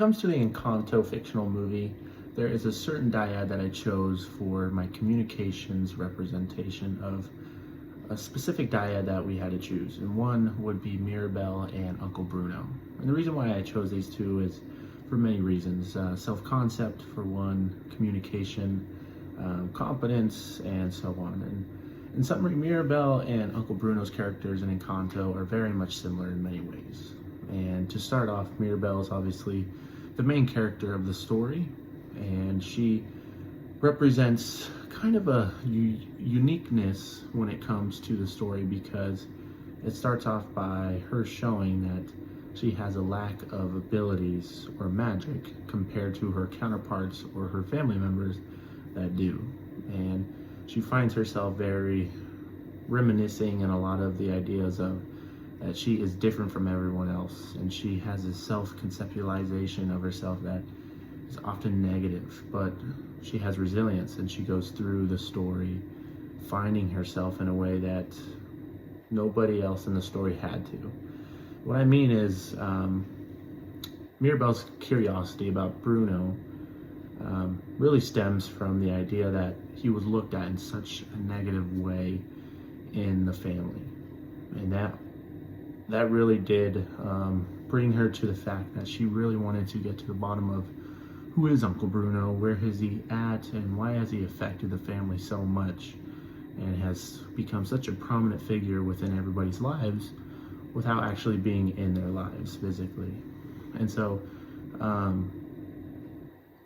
Comes to the Encanto fictional movie, there is a certain dyad that I chose for my communications representation of a specific dyad that we had to choose. And one would be Mirabelle and Uncle Bruno. And the reason why I chose these two is for many reasons. Self-concept for one, communication, competence, and so on. And in summary, Mirabelle and Uncle Bruno's characters in Encanto are very much similar in many ways. And to start off, Mirabelle is obviously the main character of the story, and she represents kind of a uniqueness when it comes to the story, because it starts off by her showing that she has a lack of abilities or magic compared to her counterparts or her family members that do. And she finds herself very reminiscing in a lot of the ideas of that she is different from everyone else, and she has a self-conceptualization of herself that is often negative, but she has resilience, and she goes through the story finding herself in a way that nobody else in the story had to. What I mean is, Mirabelle's curiosity about Bruno really stems from the idea that he was looked at in such a negative way in the family, and that really did bring her to the fact that she really wanted to get to the bottom of who is Uncle Bruno, where is he at, and why has he affected the family so much and has become such a prominent figure within everybody's lives without actually being in their lives physically. And so,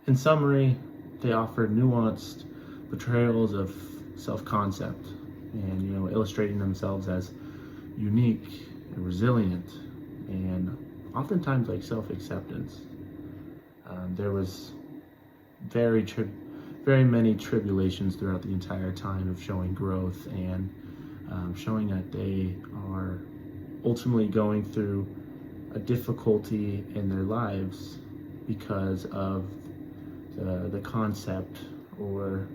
in summary, they offered nuanced portrayals of self-concept and, illustrating themselves as unique and resilient, and oftentimes like self-acceptance. There was very many tribulations throughout the entire time of showing growth and showing that they are ultimately going through a difficulty in their lives because of the concept or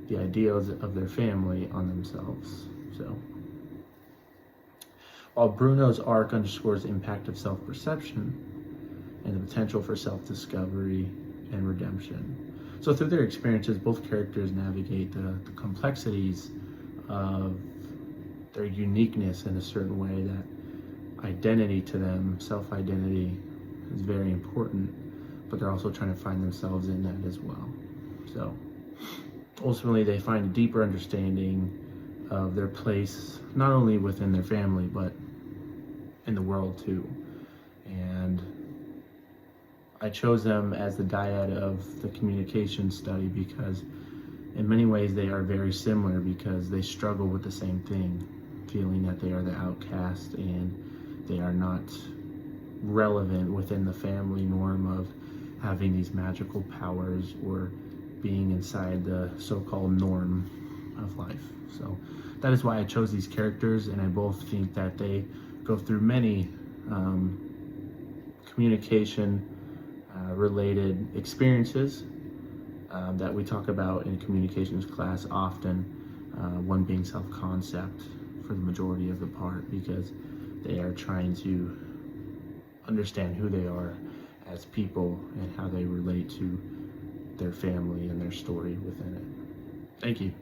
the ideals of their family on themselves. So, while Bruno's arc underscores the impact of self-perception and the potential for self-discovery and redemption. So through their experiences, both characters navigate the complexities of their uniqueness in a certain way that identity to them, self-identity, is very important, but they're also trying to find themselves in that as well. So ultimately, they find a deeper understanding of their place, not only within their family, but in the world too. And I chose them as the dyad of the communication study because in many ways they are very similar, because they struggle with the same thing, feeling that they are the outcast and they are not relevant within the family norm of having these magical powers or being inside the so-called norm of life. So that is why I chose these characters, and I both think that they go through many communication related experiences that we talk about in communications class often, one being self-concept for the majority of the part, because they are trying to understand who they are as people and how they relate to their family and their story within it. Thank you.